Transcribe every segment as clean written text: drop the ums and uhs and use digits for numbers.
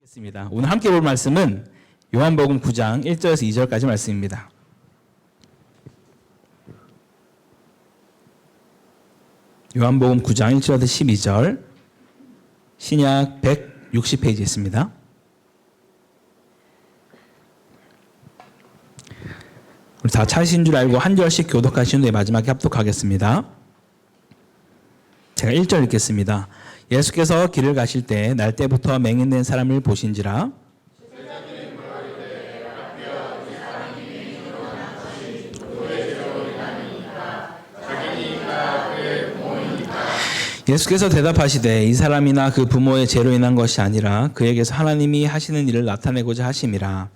있습니다. 오늘 함께 볼 말씀은 요한복음 9장 1절에서 2절까지 말씀입니다. 요한복음 9장 1절에서 12절, 신약 160페이지에 있습니다. 우리 다 찾으신 줄 알고 한 절씩 교독하신 후에 마지막에 합독하겠습니다. 제가 1절 읽겠습니다. 예수께서 길을 가실 때 날 때부터 맹인된 사람을 보신지라. 예수께서 대답하시되 이 사람이나 그 부모의 죄로 인한 것이 아니라 그에게서 하나님이 하시는 일을 나타내고자 하심이라.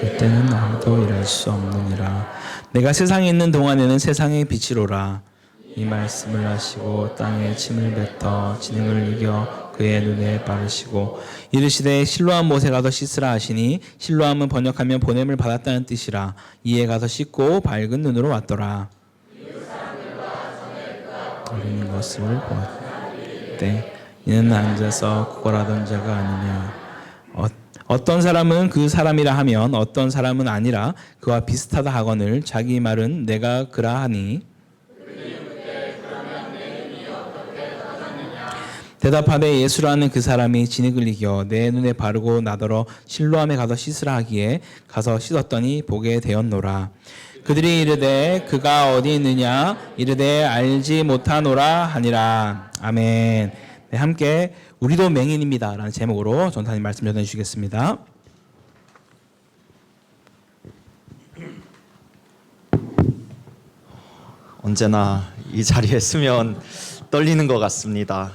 그때는 아무도 일할 수 없느니라. 내가 세상에 있는 동안에는 세상의 빛이로라. 이 말씀을 하시고 땅에 침을 뱉어 진흙을 이겨 그의 눈에 바르시고 이르시되 실로암 못에 가서 씻으라 하시니 실로암은 번역하면 보냄을 받았다는 뜻이라. 이에 가서 씻고 밝은 눈으로 왔더라. 어린 것을 보았대. 이는 앉아서 구걸하던 자가 아니냐. 어떤 사람은 그 사람이라 하면 어떤 사람은 아니라 그와 비슷하다 하거늘 자기 말은 내가 그라 하니. 대답하되 예수라는 그 사람이 진흙을 이겨 내 눈에 바르고 나더러 실로암에 가서 씻으라 하기에 가서 씻었더니 보게 되었노라. 그들이 이르되 그가 어디 있느냐 이르되 알지 못하노라 하니라. 아멘. 네, 함께 우리도 맹인입니다 라는 제목으로 전사님 말씀 전해 주시겠습니다. 언제나 이 자리에 서면 떨리는 것 같습니다.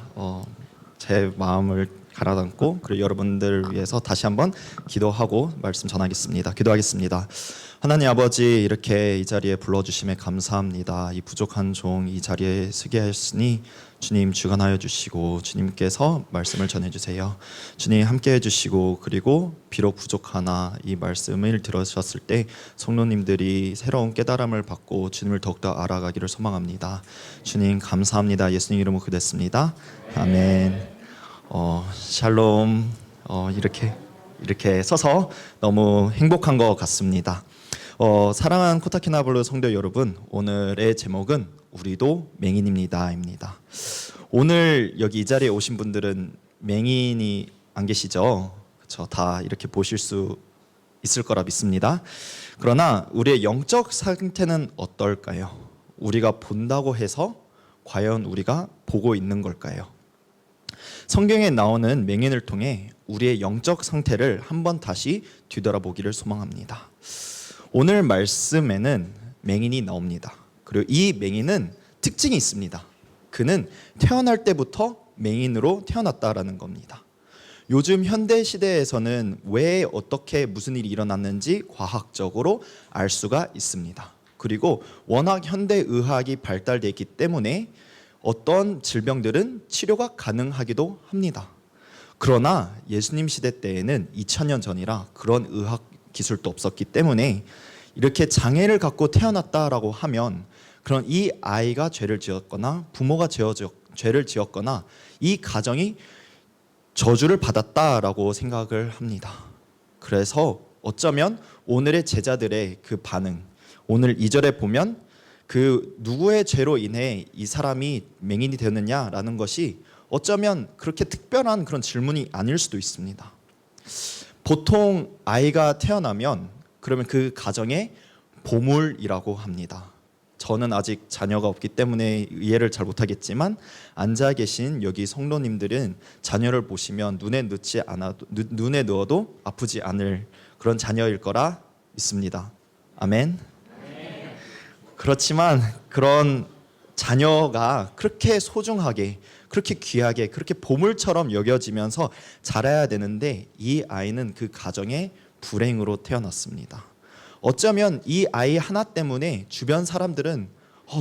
제 마음을 가라앉고 그리고 여러분들을 위해서 다시 한번 기도하고 말씀 전하겠습니다. 기도하겠습니다. 하나님 아버지, 이렇게 이 자리에 불러주심에 감사합니다. 이 부족한 종 이 자리에 서게 하였으니 주님 주관하여 주시고 주님께서 말씀을 전해주세요. 주님 함께 해주시고 그리고 비록 부족하나 이 말씀을 들으셨을 때 성도님들이 새로운 깨달음을 받고 주님을 더욱더 알아가기를 소망합니다. 주님 감사합니다. 예수님 이름으로 기도했습니다. 아멘. 샬롬. 이렇게 서서 너무 행복한 것 같습니다. 사랑하는 코타키나발루 성도 여러분, 오늘의 제목은 우리도 맹인입니다입니다. 오늘 여기 이 자리에 오신 분들은 맹인이 안 계시죠? 그렇죠? 다 이렇게 보실 수 있을 거라 믿습니다. 그러나 우리의 영적 상태는 어떨까요? 우리가 본다고 해서 과연 우리가 보고 있는 걸까요? 성경에 나오는 맹인을 통해 우리의 영적 상태를 한번 다시 뒤돌아보기를 소망합니다. 오늘 말씀에는 맹인이 나옵니다. 그리고 이 맹인은 특징이 있습니다. 그는 태어날 때부터 맹인으로 태어났다라는 겁니다. 요즘 현대 시대에서는 왜 어떻게 무슨 일이 일어났는지 과학적으로 알 수가 있습니다. 그리고 워낙 현대 의학이 발달되어 있기 때문에 어떤 질병들은 치료가 가능하기도 합니다. 그러나 예수님 시대 때에는 2000년 전이라 그런 의학 기술도 없었기 때문에 이렇게 장애를 갖고 태어났다라고 하면 그런 이 아이가 죄를 지었거나 부모가 죄를 지었거나 이 가정이 저주를 받았다라고 생각을 합니다. 그래서 어쩌면 오늘의 제자들의 그 반응, 오늘 2절에 보면 그 누구의 죄로 인해 이 사람이 맹인이 되었느냐라는 것이 어쩌면 그렇게 특별한 그런 질문이 아닐 수도 있습니다. 보통 아이가 태어나면 그러면 그 가정의 보물이라고 합니다. 저는 아직 자녀가 없기 때문에 이해를 잘 못하겠지만 앉아 계신 여기 성도님들은 자녀를 보시면 눈에 넣어도 아프지 않을 그런 자녀일 거라 믿습니다. 아멘. 그렇지만 그런 자녀가 그렇게 소중하게, 그렇게 귀하게, 그렇게 보물처럼 여겨지면서 자라야 되는데 이 아이는 그 가정의 불행으로 태어났습니다. 어쩌면 이 아이 하나 때문에 주변 사람들은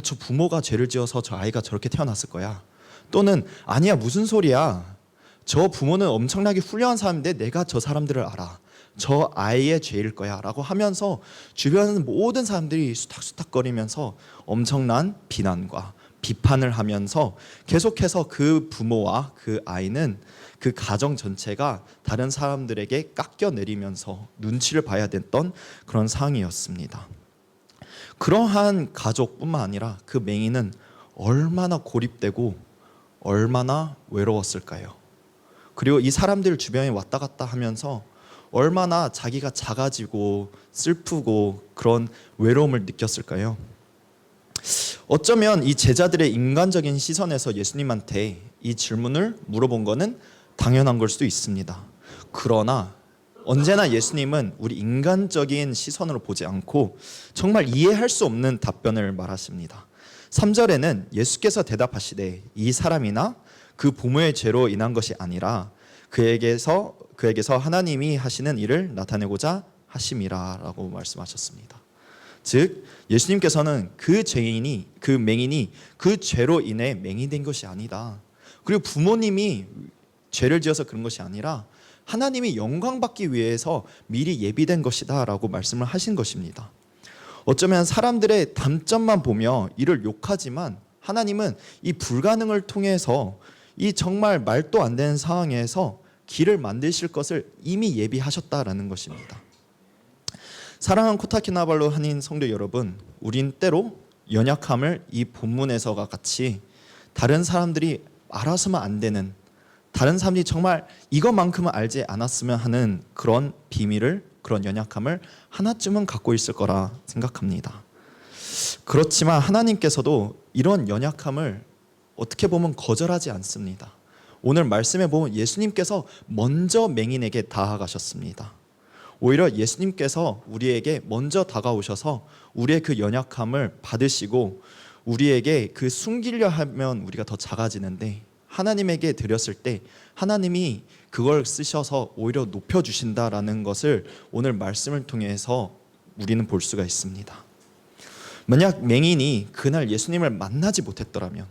저 부모가 죄를 지어서 저 아이가 저렇게 태어났을 거야. 또는 아니야 무슨 소리야. 저 부모는 엄청나게 훌륭한 사람인데 내가 저 사람들을 알아. 저 아이의 죄일 거야 라고 하면서 주변 모든 사람들이 수탁수탁거리면서 엄청난 비난과 비판을 하면서 계속해서 그 부모와 그 아이는 그 가정 전체가 다른 사람들에게 깎여내리면서 눈치를 봐야 됐던 그런 상황이었습니다. 그러한 가족뿐만 아니라 그 맹인은 얼마나 고립되고 얼마나 외로웠을까요? 그리고 이 사람들 주변에 왔다 갔다 하면서 얼마나 자기가 작아지고 슬프고 그런 외로움을 느꼈을까요? 어쩌면 이 제자들의 인간적인 시선에서 예수님한테 이 질문을 물어본 거는 당연한 걸 수도 있습니다. 그러나 언제나 예수님은 우리 인간적인 시선으로 보지 않고 정말 이해할 수 없는 답변을 말하십니다. 3절에는 예수께서 대답하시되 이 사람이나 그 부모의 죄로 인한 것이 아니라 그에게서 하나님이 하시는 일을 나타내고자 하심이라 라고 말씀하셨습니다. 즉 예수님께서는 그 맹인이 그 죄로 인해 맹인이 된 것이 아니다. 그리고 부모님이 죄를 지어서 그런 것이 아니라 하나님이 영광 받기 위해서 미리 예비된 것이다 라고 말씀을 하신 것입니다. 어쩌면 사람들의 단점만 보며 이를 욕하지만 하나님은 이 불가능을 통해서 이 정말 말도 안 되는 상황에서 길을 만드실 것을 이미 예비하셨다라는 것입니다. 사랑하는 코타키나발루 한인 성도 여러분, 우린 때로 연약함을 이 본문에서와 같이 다른 사람들이 알아서만 안 되는, 다른 사람들이 정말 이것만큼은 알지 않았으면 하는 그런 비밀을, 그런 연약함을 하나쯤은 갖고 있을 거라 생각합니다. 그렇지만 하나님께서도 이런 연약함을 어떻게 보면 거절하지 않습니다. 오늘 말씀에 보면 예수님께서 먼저 맹인에게 다가가셨습니다. 오히려 예수님께서 우리에게 먼저 다가오셔서 우리의 그 연약함을 받으시고 우리에게 그 숨기려 하면 우리가 더 작아지는데 하나님에게 드렸을 때 하나님이 그걸 쓰셔서 오히려 높여주신다라는 것을 오늘 말씀을 통해서 우리는 볼 수가 있습니다. 만약 맹인이 그날 예수님을 만나지 못했더라면,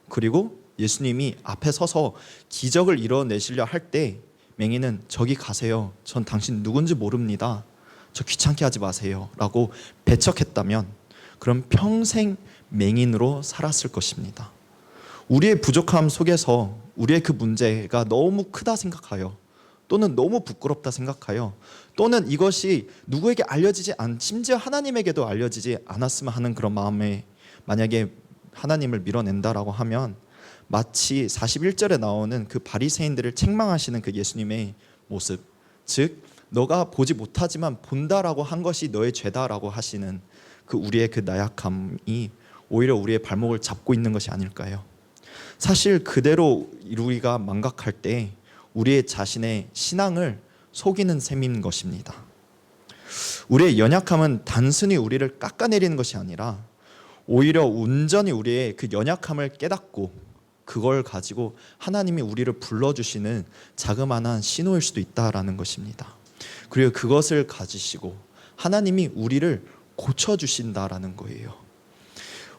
그리고 예수님이 앞에 서서 기적을 이뤄내시려 할 때 맹인은 저기 가세요. 전 당신 누군지 모릅니다. 저 귀찮게 하지 마세요. 라고 배척했다면 그럼 평생 맹인으로 살았을 것입니다. 우리의 부족함 속에서 우리의 그 문제가 너무 크다 생각하여, 또는 너무 부끄럽다 생각하여, 또는 이것이 누구에게 알려지지 심지어 하나님에게도 알려지지 않았으면 하는 그런 마음에 만약에 하나님을 밀어낸다라고 하면 마치 41절에 나오는 그 바리새인들을 책망하시는 그 예수님의 모습, 즉 너가 보지 못하지만 본다라고 한 것이 너의 죄다라고 하시는 그 우리의 그 나약함이 오히려 우리의 발목을 잡고 있는 것이 아닐까요? 사실 그대로 우리가 망각할 때 우리의 자신의 신앙을 속이는 셈인 것입니다. 우리의 연약함은 단순히 우리를 깎아내리는 것이 아니라 오히려 온전히 우리의 그 연약함을 깨닫고 그걸 가지고 하나님이 우리를 불러주시는 자그마한 신호일 수도 있다라는 것입니다. 그리고 그것을 가지시고 하나님이 우리를 고쳐주신다라는 거예요.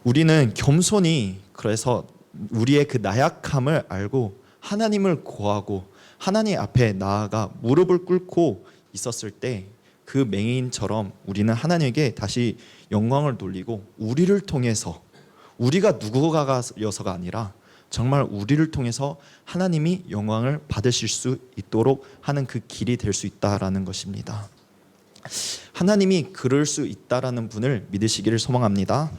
우리는 겸손히 그래서 우리의 그 나약함을 알고 하나님을 구하고 하나님 앞에 나아가 무릎을 꿇고 있었을 때 그 맹인처럼 우리는 하나님에게 다시 영광을 돌리고 우리를 통해서, 우리가 누구가여서가 아니라 정말 우리를 통해서 하나님이 영광을 받으실 수 있도록 하는 그 길이 될 수 있다라는 것입니다. 하나님이 그럴 수 있다라는 분을 믿으시기를 소망합니다.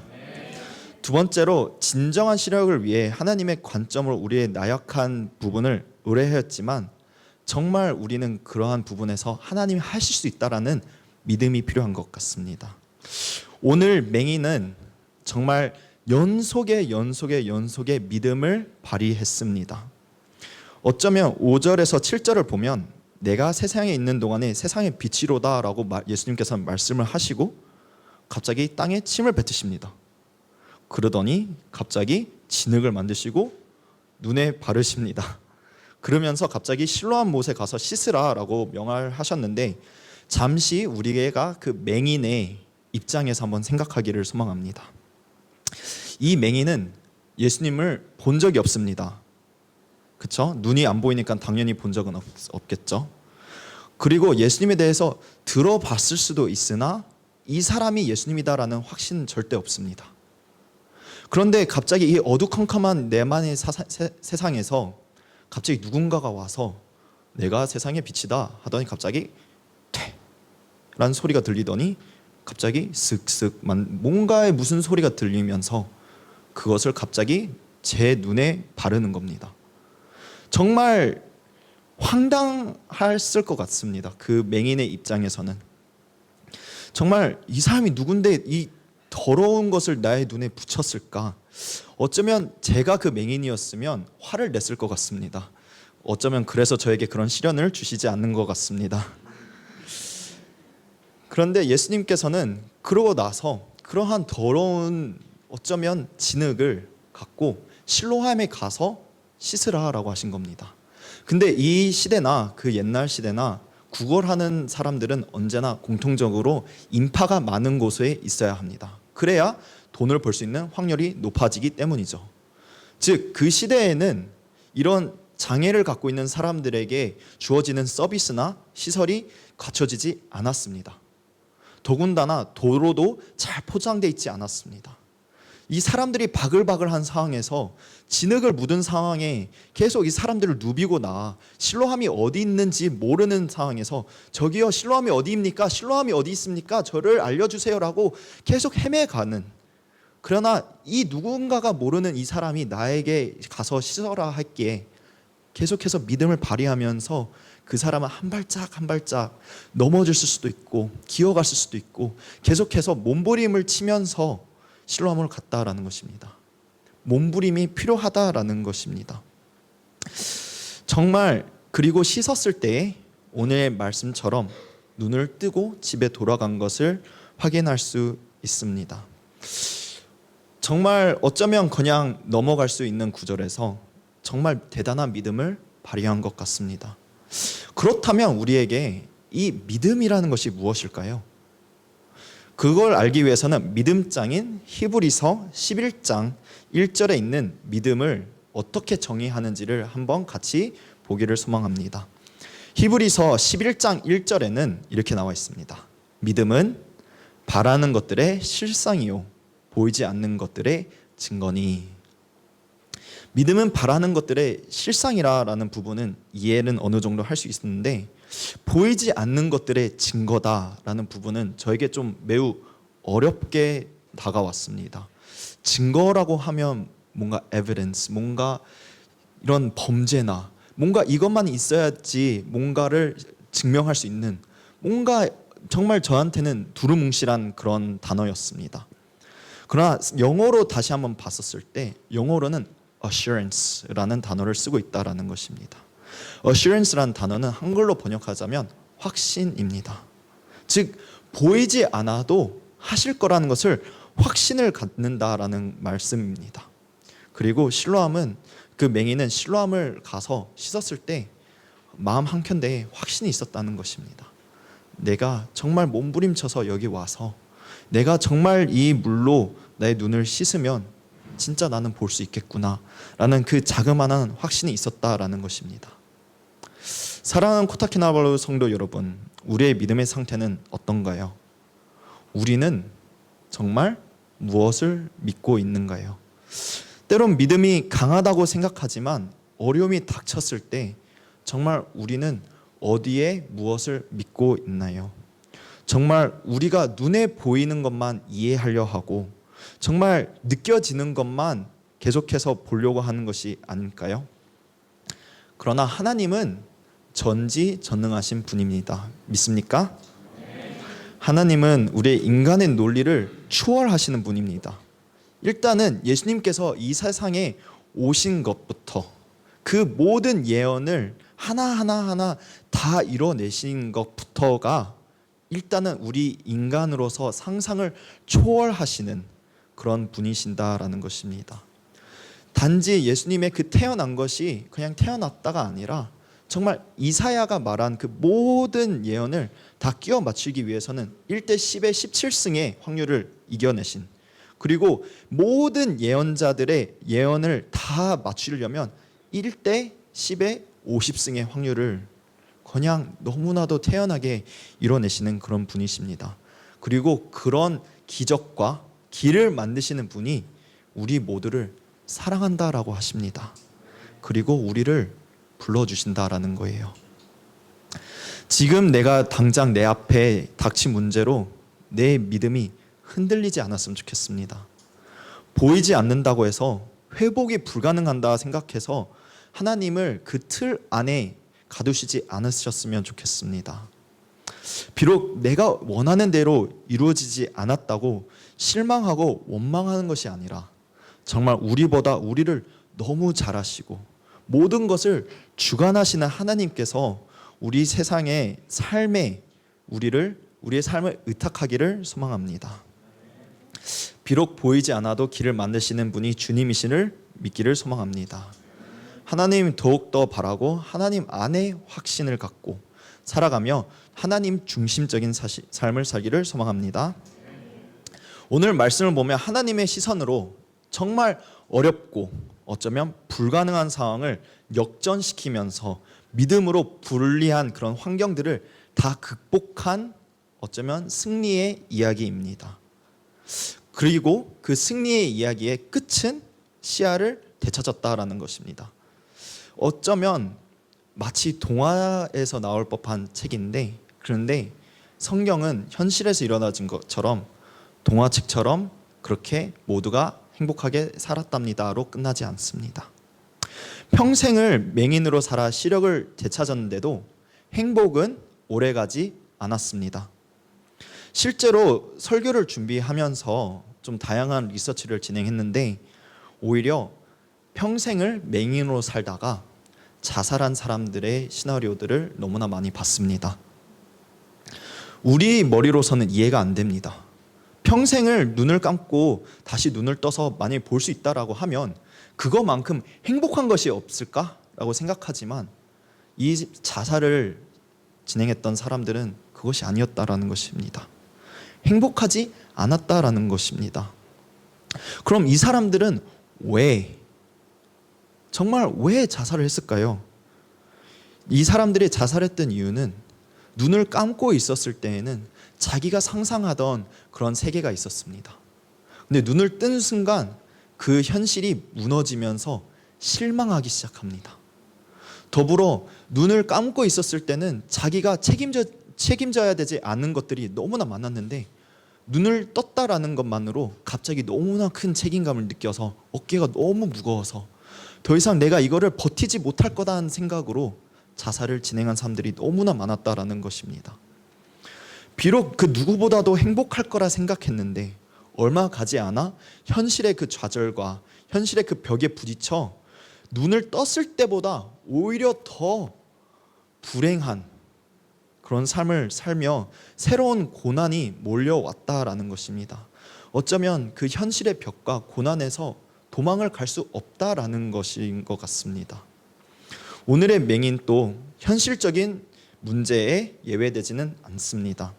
두 번째로 진정한 시력을 위해 하나님의 관점으로 우리의 나약한 부분을 의뢰하였지만 정말 우리는 그러한 부분에서 하나님이 하실 수 있다라는 믿음이 필요한 것 같습니다. 오늘 맹인은 정말 연속의 믿음을 발휘했습니다. 어쩌면 5절에서 7절을 보면 내가 세상에 있는 동안에 세상의 빛이로다 라고 예수님께서 말씀을 하시고 갑자기 땅에 침을 뱉으십니다. 그러더니 갑자기 진흙을 만드시고 눈에 바르십니다. 그러면서 갑자기 실로암 못에 가서 씻으라 라고 명하셨는데 잠시 우리가 그 맹인의 입장에서 한번 생각하기를 소망합니다. 이 맹인은 예수님을 본 적이 없습니다. 그렇죠? 눈이 안 보이니까 당연히 본 적은 없겠죠. 그리고 예수님에 대해서 들어봤을 수도 있으나 이 사람이 예수님이다라는 확신은 절대 없습니다. 그런데 갑자기 이 어두컴컴한 내만의 세상에서 갑자기 누군가가 와서 내가 세상의 빛이다 하더니 갑자기 퇴 라는 소리가 들리더니 갑자기 슥슥 뭔가의 무슨 소리가 들리면서 그것을 갑자기 제 눈에 바르는 겁니다. 정말 황당했을 것 같습니다. 그 맹인의 입장에서는 정말 이 사람이 누군데 이 더러운 것을 나의 눈에 붙였을까? 어쩌면 제가 그 맹인이었으면 화를 냈을 것 같습니다. 어쩌면 그래서 저에게 그런 시련을 주시지 않는 것 같습니다. 그런데 예수님께서는 그러고 나서 그러한 더러운 어쩌면 진흙을 갖고 실로암에 가서 씻으라라고 하신 겁니다. 근데 이 시대나 그 옛날 시대나 구걸하는 사람들은 언제나 공통적으로 인파가 많은 곳에 있어야 합니다. 그래야 돈을 벌 수 있는 확률이 높아지기 때문이죠. 즉 그 시대에는 이런 장애를 갖고 있는 사람들에게 주어지는 서비스나 시설이 갖춰지지 않았습니다. 더군다나 도로도 잘 포장되어 있지 않았습니다. 이 사람들이 바글바글한 상황에서 진흙을 묻은 상황에 계속 이 사람들을 누비고 나아 실로암이 어디 있는지 모르는 상황에서 저기요 실로암이 어디입니까? 실로암이 어디 있습니까? 저를 알려주세요라고 계속 헤매가는, 그러나 이 누군가가 모르는 이 사람이 나에게 가서 씻어라 할게 계속해서 믿음을 발휘하면서 그 사람은 한 발짝 한 발짝 넘어졌을 수도 있고 기어갔을 수도 있고 계속해서 몸부림을 치면서 실로암으로 갔다라는 것입니다. 몸부림이 필요하다라는 것입니다. 정말 그리고 씻었을 때 오늘의 말씀처럼 눈을 뜨고 집에 돌아간 것을 확인할 수 있습니다. 정말 어쩌면 그냥 넘어갈 수 있는 구절에서 정말 대단한 믿음을 발휘한 것 같습니다. 그렇다면 우리에게 이 믿음이라는 것이 무엇일까요? 그걸 알기 위해서는 믿음장인 히브리서 11장 1절에 있는 믿음을 어떻게 정의하는지를 한번 같이 보기를 소망합니다. 히브리서 11장 1절에는 이렇게 나와 있습니다. 믿음은 바라는 것들의 실상이요 보이지 않는 것들의 증거니. 믿음은 바라는 것들의 실상이라는 부분은 이해는 어느 정도 할 수 있었는데 보이지 않는 것들의 증거다라는 부분은 저에게 좀 매우 어렵게 다가왔습니다. 증거라고 하면 뭔가 evidence, 뭔가 이런 범죄나 뭔가 이것만 있어야지 뭔가를 증명할 수 있는 뭔가 정말 저한테는 두루뭉실한 그런 단어였습니다. 그러나 영어로 다시 한번 봤었을 때 영어로는 assurance라는 단어를 쓰고 있다라는 것입니다. assurance라는 단어는 한글로 번역하자면 확신입니다. 즉 보이지 않아도 하실 거라는 것을 확신을 갖는다라는 말씀입니다. 그리고 실로암은 그 맹인은 실로암을 가서 씻었을 때 마음 한켠에 확신이 있었다는 것입니다. 내가 정말 몸부림쳐서 여기 와서 내가 정말 이 물로 나의 눈을 씻으면 진짜 나는 볼 수 있겠구나 라는 그 자그마한 확신이 있었다라는 것입니다. 사랑하는 코타키나발루 성도 여러분, 우리의 믿음의 상태는 어떤가요? 우리는 정말 무엇을 믿고 있는가요? 때론 믿음이 강하다고 생각하지만 어려움이 닥쳤을 때 정말 우리는 어디에 무엇을 믿고 있나요? 정말 우리가 눈에 보이는 것만 이해하려 하고 정말 느껴지는 것만 계속해서 보려고 하는 것이 아닐까요? 그러나 하나님은 전지전능하신 분입니다. 믿습니까? 하나님은 우리의 인간의 논리를 초월하시는 분입니다. 일단은 예수님께서 이 세상에 오신 것부터 그 모든 예언을 하나하나 다 이뤄내신 것부터가 일단은 우리 인간으로서 상상을 초월하시는 그런 분이신다라는 것입니다. 단지 예수님의 그 태어난 것이 그냥 태어났다가 아니라 정말 이사야가 말한 그 모든 예언을 다 끼워 맞추기 위해서는 1대 10의 17승의 확률을 이겨내신, 그리고 모든 예언자들의 예언을 다 맞추려면 1대 10의 50승의 확률을 그냥 너무나도 태연하게 이뤄내시는 그런 분이십니다. 그리고 그런 기적과 길을 만드시는 분이 우리 모두를 사랑한다라고 하십니다. 그리고 우리를 불러주신다라는 거예요. 지금 내가 당장 내 앞에 닥친 문제로 내 믿음이 흔들리지 않았으면 좋겠습니다. 보이지 않는다고 해서 회복이 불가능한다 생각해서 하나님을 그 틀 안에 가두시지 않으셨으면 좋겠습니다. 비록 내가 원하는 대로 이루어지지 않았다고 실망하고 원망하는 것이 아니라 정말 우리보다 우리를 너무 잘하시고 모든 것을 주관하시는 하나님께서 우리 세상의 삶에 우리의 삶을 의탁하기를 소망합니다. 비록 보이지 않아도 길을 만드시는 분이 주님이시를 믿기를 소망합니다. 하나님 더욱더 바라고 하나님 안에 확신을 갖고 살아가며 하나님 중심적인 삶을 살기를 소망합니다. 오늘 말씀을 보면 하나님의 시선으로 정말 어렵고 어쩌면 불가능한 상황을 역전시키면서 믿음으로 불리한 그런 환경들을 다 극복한 어쩌면 승리의 이야기입니다. 그리고 그 승리의 이야기의 끝은 시야를 되찾았다라는 것입니다. 어쩌면 마치 동화에서 나올 법한 책인데, 그런데 성경은 현실에서 일어나진 것처럼 동화책처럼 그렇게 모두가 행복하게 살았답니다로 끝나지 않습니다. 평생을 맹인으로 살아 시력을 되찾았는데도 행복은 오래가지 않았습니다. 실제로 설교를 준비하면서 좀 다양한 리서치를 진행했는데 오히려 평생을 맹인으로 살다가 자살한 사람들의 시나리오들을 너무나 많이 봤습니다. 우리 머리로서는 이해가 안 됩니다. 평생을 눈을 감고 다시 눈을 떠서 만약에 볼 수 있다라고 하면 그거만큼 행복한 것이 없을까라고 생각하지만 이 자살을 진행했던 사람들은 그것이 아니었다라는 것입니다. 행복하지 않았다라는 것입니다. 그럼 이 사람들은 정말 왜 자살을 했을까요? 이 사람들이 자살했던 이유는 눈을 감고 있었을 때에는 자기가 상상하던 그런 세계가 있었습니다. 근데 눈을 뜬 순간 그 현실이 무너지면서 실망하기 시작합니다. 더불어 눈을 감고 있었을 때는 자기가 책임져야 되지 않은 것들이 너무나 많았는데 눈을 떴다라는 것만으로 갑자기 너무나 큰 책임감을 느껴서 어깨가 너무 무거워서 더 이상 내가 이거를 버티지 못할 거다는 생각으로 자살을 진행한 사람들이 너무나 많았다라는 것입니다. 비록 그 누구보다도 행복할 거라 생각했는데 얼마 가지 않아 현실의 그 좌절과 현실의 그 벽에 부딪혀 눈을 떴을 때보다 오히려 더 불행한 그런 삶을 살며 새로운 고난이 몰려왔다라는 것입니다. 어쩌면 그 현실의 벽과 고난에서 도망을 갈 수 없다라는 것인 것 같습니다. 오늘의 맹인도 현실적인 문제에 예외되지는 않습니다.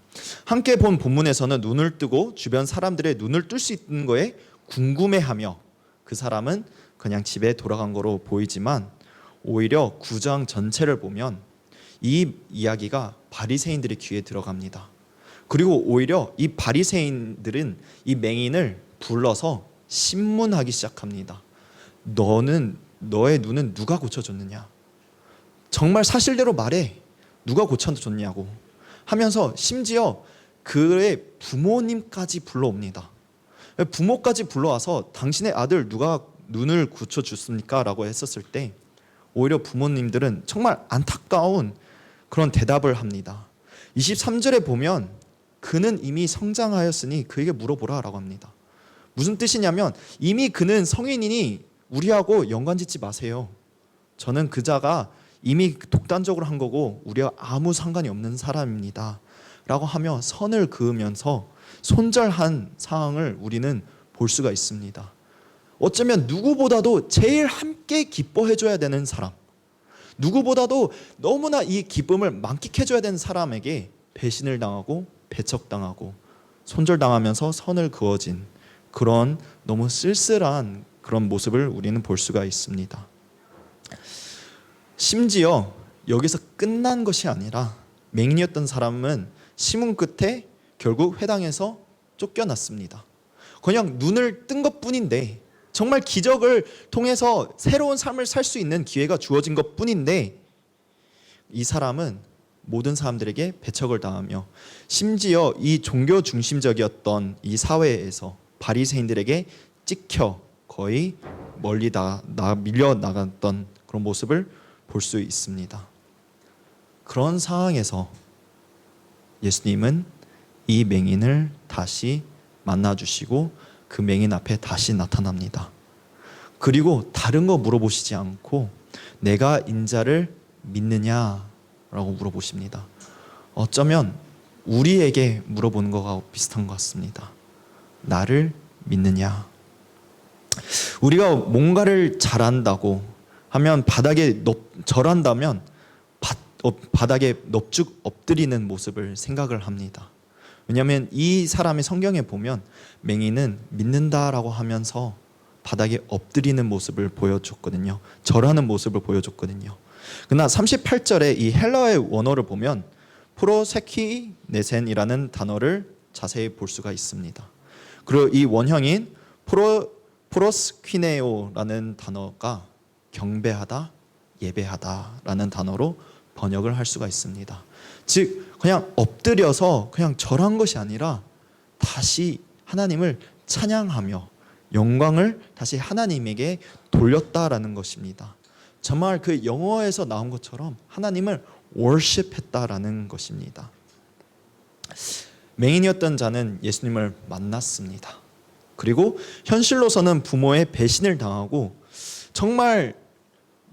함께 본 본문에서는 눈을 뜨고 주변 사람들의 눈을 뜰 수 있는 거에 궁금해하며 그 사람은 그냥 집에 돌아간 거로 보이지만 오히려 9장 전체를 보면 이 이야기가 바리새인들의 귀에 들어갑니다. 그리고 오히려 이 바리새인들은 이 맹인을 불러서 신문하기 시작합니다. 너의 눈은 누가 고쳐줬느냐? 정말 사실대로 말해. 누가 고쳐줬냐고 하면서 심지어 그의 부모님까지 불러옵니다. 부모까지 불러와서 당신의 아들 누가 눈을 고쳐줬습니까? 라고 했었을 때 오히려 부모님들은 정말 안타까운 그런 대답을 합니다. 23절에 보면 그는 이미 성장하였으니 그에게 물어보라 라고 합니다. 무슨 뜻이냐면 이미 그는 성인이니 우리하고 연관짓지 마세요. 저는 그자가 이미 독단적으로 한 거고 우리와 아무 상관이 없는 사람입니다 라고 하며 선을 그으면서 손절한 상황을 우리는 볼 수가 있습니다. 어쩌면 누구보다도 제일 함께 기뻐해줘야 되는 사람, 누구보다도 너무나 이 기쁨을 만끽해줘야 되는 사람에게 배신을 당하고 배척당하고 손절당하면서 선을 그어진 그런 너무 쓸쓸한 그런 모습을 우리는 볼 수가 있습니다. 심지어 여기서 끝난 것이 아니라 맹인이었던 사람은 심은 끝에 결국 회당에서 쫓겨났습니다. 그냥 눈을 뜬 것뿐인데 정말 기적을 통해서 새로운 삶을 살 수 있는 기회가 주어진 것뿐인데 이 사람은 모든 사람들에게 배척을 당하며 심지어 이 종교 중심적이었던 이 사회에서 바리새인들에게 찍혀 거의 멀리 밀려 나갔던 그런 모습을 볼 수 있습니다. 그런 상황에서 예수님은 이 맹인을 다시 만나주시고 그 맹인 앞에 다시 나타납니다. 그리고 다른 거 물어보시지 않고 내가 인자를 믿느냐라고 물어보십니다. 어쩌면 우리에게 물어보는 거가 비슷한 것 같습니다. 나를 믿느냐? 우리가 뭔가를 잘한다고 하면 절한다면 바닥에 넙죽 엎드리는 모습을 생각을 합니다. 왜냐하면 이 사람의 성경에 보면 맹인은 믿는다라고 하면서 바닥에 엎드리는 모습을 보여줬거든요. 절하는 모습을 보여줬거든요. 그러나 38절에 이 헬라어의 원어를 보면 프로세키네센이라는 단어를 자세히 볼 수가 있습니다. 그리고 이 원형인 프로스퀴네오라는 단어가 경배하다, 예배하다라는 단어로 번역을 할 수가 있습니다. 즉 그냥 엎드려서 그냥 절한 것이 아니라 다시 하나님을 찬양하며 영광을 다시 하나님에게 돌렸다라는 것입니다. 정말 그 영어에서 나온 것처럼 하나님을 worship했다라는 것입니다. 맹인이었던 자는 예수님을 만났습니다. 그리고 현실로서는 부모의 배신을 당하고 정말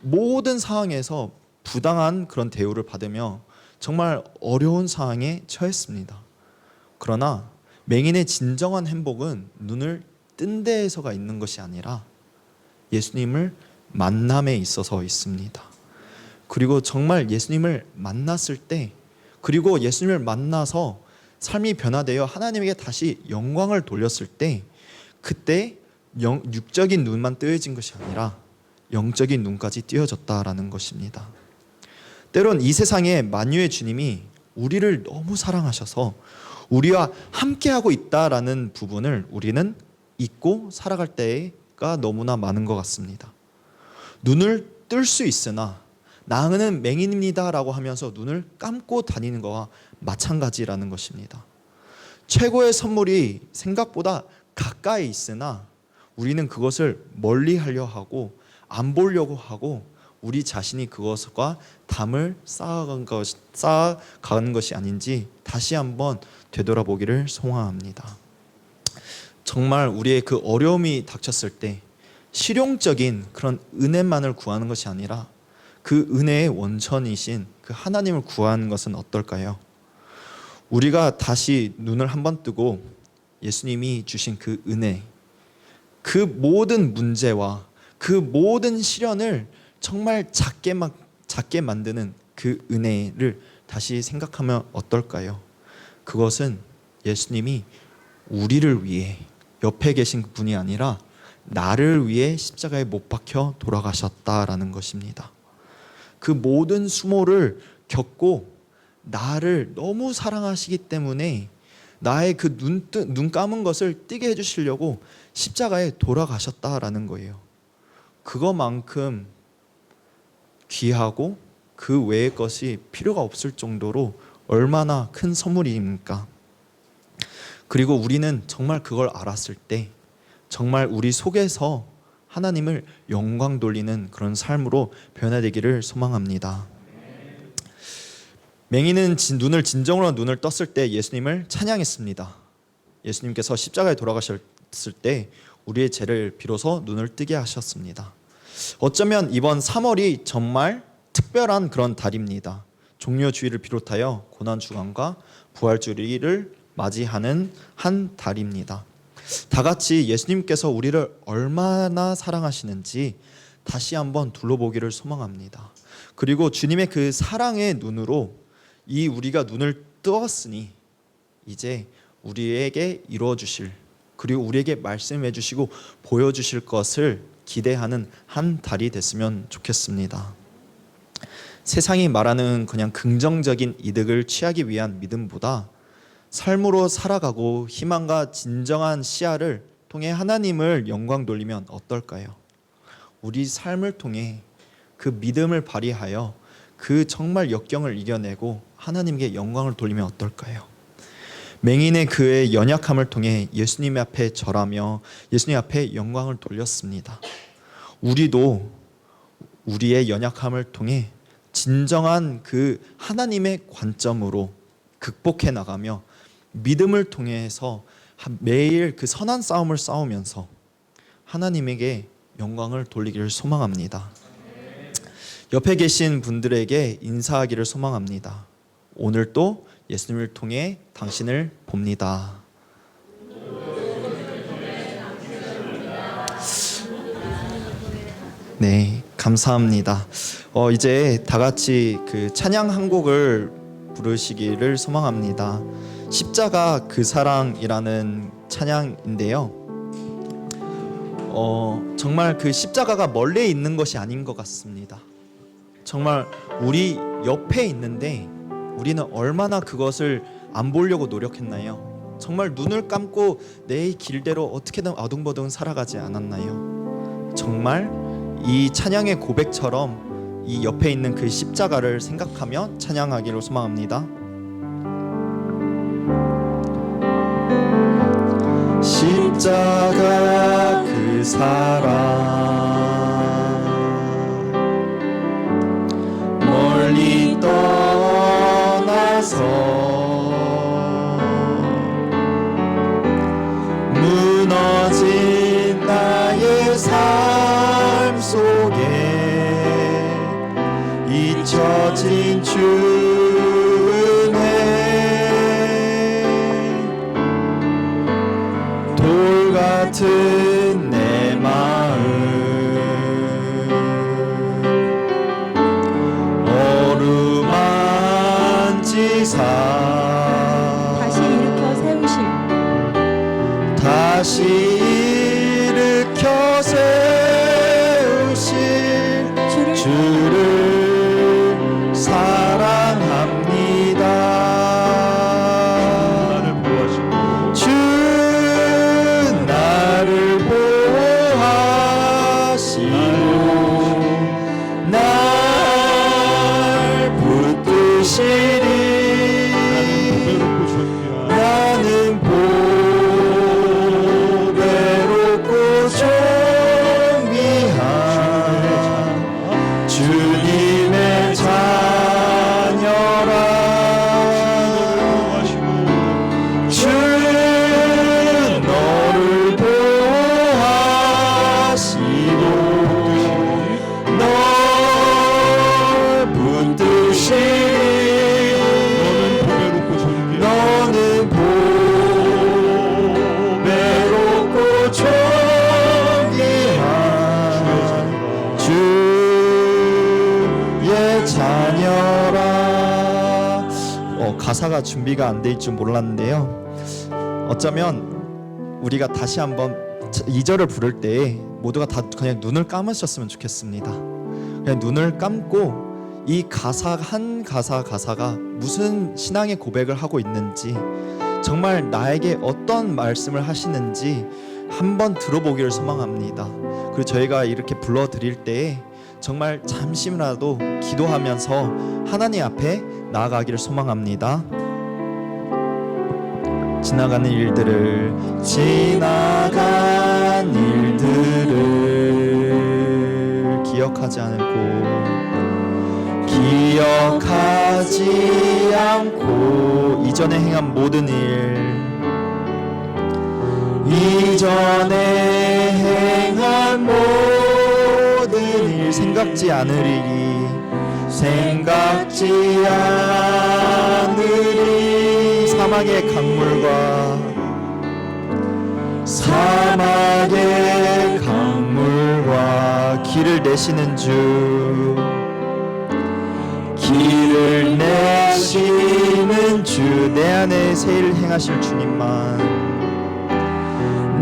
모든 상황에서 부당한 그런 대우를 받으며 정말 어려운 상황에 처했습니다. 그러나 맹인의 진정한 행복은 눈을 뜬 데에서가 있는 것이 아니라 예수님을 만남에 있어서 있습니다. 그리고 정말 예수님을 만났을 때, 그리고 예수님을 만나서 삶이 변화되어 하나님에게 다시 영광을 돌렸을 때, 그때 육적인 눈만 뜨여진 것이 아니라 영적인 눈까지 띄어졌다라는 것입니다. 때론 이 세상에 만유의 주님이 우리를 너무 사랑하셔서 우리와 함께하고 있다라는 부분을 우리는 잊고 살아갈 때가 너무나 많은 것 같습니다. 눈을 뜰 수 있으나 나는 맹인입니다라고 하면서 눈을 감고 다니는 것과 마찬가지라는 것입니다. 최고의 선물이 생각보다 가까이 있으나 우리는 그것을 멀리 하려 하고 안 보려고 하고 우리 자신이 그것과 담을 쌓아가는 것이 아닌지 다시 한번 되돌아보기를 소망합니다. 정말 우리의 그 어려움이 닥쳤을 때 실용적인 그런 은혜만을 구하는 것이 아니라 그 은혜의 원천이신 그 하나님을 구하는 것은 어떨까요? 우리가 다시 눈을 한번 뜨고 예수님이 주신 그 은혜, 그 모든 문제와 그 모든 시련을 정말 작게 만드는 그 은혜를 다시 생각하면 어떨까요? 그것은 예수님이 우리를 위해 옆에 계신 분이 아니라 나를 위해 십자가에 못 박혀 돌아가셨다라는 것입니다. 그 모든 수모를 겪고 나를 너무 사랑하시기 때문에 나의 그 눈 감은 것을 뜨게 해주시려고 십자가에 돌아가셨다라는 거예요. 그거만큼 귀하고 그 외의 것이 필요가 없을 정도로 얼마나 큰 선물입니까? 그리고 우리는 정말 그걸 알았을 때 정말 우리 속에서 하나님을 영광 돌리는 그런 삶으로 변화되기를 소망합니다. 맹인은 진정으로 눈을 떴을 때 예수님을 찬양했습니다. 예수님께서 십자가에 돌아가셨을 때 우리의 죄를 비로소 눈을 뜨게 하셨습니다. 어쩌면 이번 3월이 정말 특별한 그런 달입니다. 종려주의를 비롯하여 고난주간과 부활주의를 맞이하는 한 달입니다. 다 같이 예수님께서 우리를 얼마나 사랑하시는지 다시 한번 둘러보기를 소망합니다. 그리고 주님의 그 사랑의 눈으로 이 우리가 눈을 뜨었으니 이제 우리에게 이루어 주실, 그리고 우리에게 말씀해 주시고 보여주실 것을 기대하는 한 달이 됐으면 좋겠습니다. 세상이 말하는 그냥 긍정적인 이득을 취하기 위한 믿음보다 삶으로 살아가고 희망과 진정한 시야를 통해 하나님을 영광 돌리면 어떨까요? 우리 삶을 통해 그 믿음을 발휘하여 그 정말 역경을 이겨내고 하나님께 영광을 돌리면 어떨까요? 맹인의 그의 연약함을 통해 예수님 앞에 절하며 예수님 앞에 영광을 돌렸습니다. 우리도 우리의 연약함을 통해 진정한 그 하나님의 관점으로 극복해 나가며 믿음을 통해서 매일 그 선한 싸움을 싸우면서 하나님에게 영광을 돌리기를 소망합니다. 옆에 계신 분들에게 인사하기를 소망합니다. 오늘도 예수님을 통해 당신을 봅니다. 네, 감사합니다. 이제 다 같이 그 찬양 한 곡을 부르시기를 소망합니다. 십자가 그 사랑이라는 찬양인데요. 정말 그 십자가가 멀리 있는 것이 아닌 것 같습니다. 정말 우리 옆에 있는데 우리는 얼마나 그것을 안 보려고 노력했나요? 정말 눈을 감고 내 길대로 어떻게든 아둥바둥 살아가지 않았나요? 정말 이 찬양의 고백처럼 이 옆에 있는 그 십자가를 생각하며 찬양하기로 소망합니다. 십자가 그 사랑 멀리 떠나서 무너진 나의 삶 속에 잊혀진 주은혜 돌 같은 내 마음 어루만지사 다시 일으켜 세우실 주를 사랑합니다. 주 나를 보호하시고 날 붙드시리. 나는 보배롭고 존귀한 주님의 자녀라. 주 너를 보호하시고 널 붙드시리. 너는 보배롭고 존귀한 주의 자녀라. 가사가 준비가 안 될 줄 몰랐는데요. 어쩌면 우리가 다시 한번 2절을 부를 때 모두가 다 그냥 눈을 감으셨으면 좋겠습니다. 그냥 눈을 감고 이 가사 한 가사가 무슨 신앙의 고백을 하고 있는지 정말 나에게 어떤 말씀을 하시는지 한번 들어보기를 소망합니다. 그리고 저희가 이렇게 불러드릴 때에 정말 잠시라도 기도하면서 하나님 앞에 나아가기를 소망합니다. 지나간 일들을 기억하지 않고 이전에 행한 모든 일 생각지 않으리. 사막의 강물과 길을 내시는 주, 길을 내시는 주, 내 안에 새 일 행하실 주님만,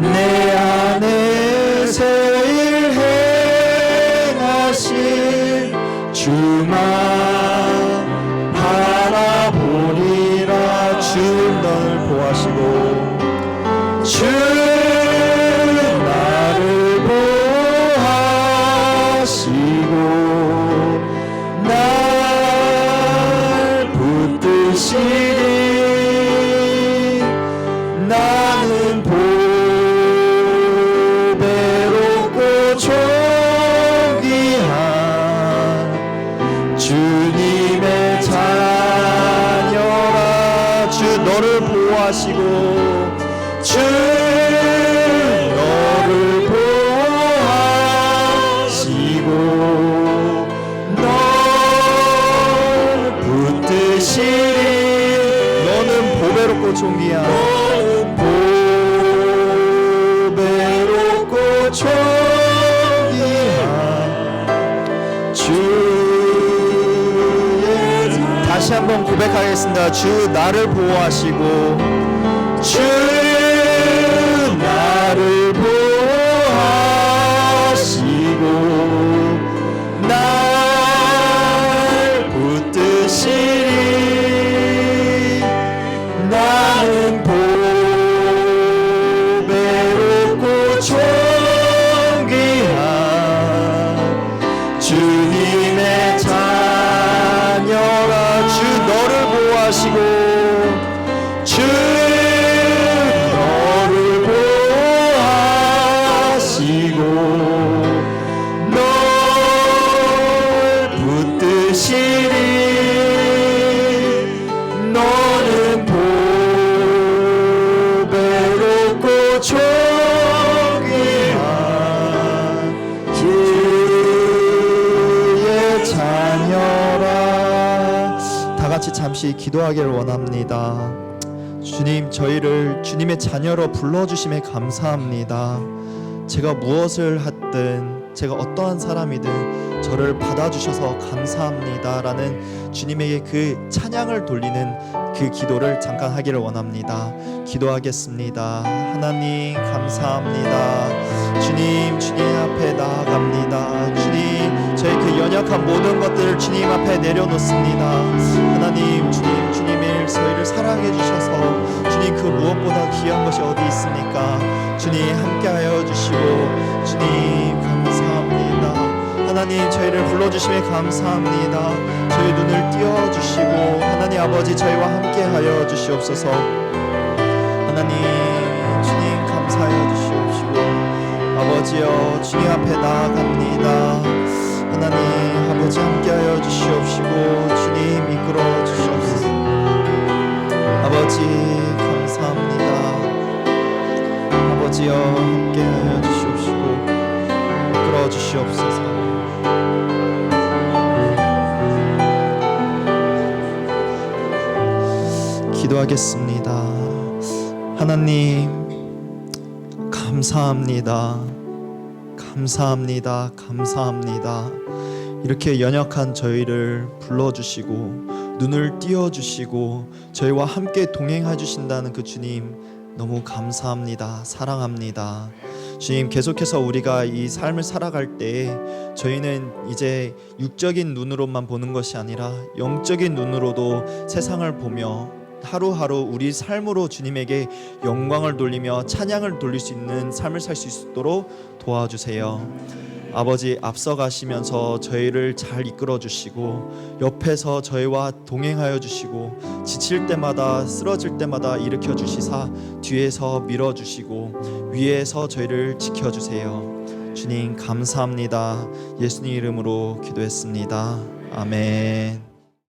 내 안에 새 일 행하실 주만 바라보리라. 주 너를 보호하시고 주 고백하겠습니다. 주 나를 보호하시고 주 나를 보호하시고 날 붙드시리 나는 보배롭고 존귀한 주님의 자녀라. 주 너를 보호하시고 주 너를 보호하시고 널 붙드시리 너는 보배롭고 존귀한 주의 자녀라. 다 같이 잠시 기도하기를 원합니다. 주님, 저희를 주님의 자녀로 불러주심에 감사합니다. 제가 무엇을 하든 제가 어떠한 사람이든 저를 받아주셔서 감사합니다 라는 주님에게 그 찬양을 돌리는 그 기도를 잠깐 하기를 원합니다. 기도하겠습니다. 하나님 감사합니다. 주님 앞에 나아갑니다. 주님, 저희 그 연약한 모든 것들을 주님 앞에 내려놓습니다. 하나님, 주님의 저희를 사랑해 주셔서 주님, 그 무엇보다 귀한 것이 어디 있습니까? 주님 함께하여 주시고 주님 감사합니다. 하나님, 저희를 불러주심에 감사합니다. 저희 눈을 띄워주시고 하나님 아버지, 저희와 함께하여 주시옵소서. 하나님, 주님 감사하여 주시옵시고 아버지여, 주님 앞에 나아갑니다. 하나님 아버지, 함께하여 주시옵시고 주님 이끌어 주시옵소서. 아버지 감사합니다. 아버지여, 함께하여 주시옵시고 이끌어 주시옵소서. 기도하겠습니다. 하나님 감사합니다. 감사합니다. 감사합니다. 이렇게 연약한 저희를 불러주시고 눈을 띄워주시고 저희와 함께 동행해 주신다는 그 주님, 너무 감사합니다. 사랑합니다. 주님, 계속해서 우리가 이 삶을 살아갈 때 저희는 이제 육적인 눈으로만 보는 것이 아니라 영적인 눈으로도 세상을 보며 하루하루 우리 삶으로 주님에게 영광을 돌리며 찬양을 돌릴 수 있는 삶을 살 수 있도록 도와주세요. 아버지, 앞서가시면서 저희를 잘 이끌어 주시고 옆에서 저희와 동행하여 주시고 지칠 때마다 쓰러질 때마다 일으켜 주시사 뒤에서 밀어 주시고 위에서 저희를 지켜 주세요. 주님 감사합니다. 예수님 이름으로 기도했습니다. 아멘.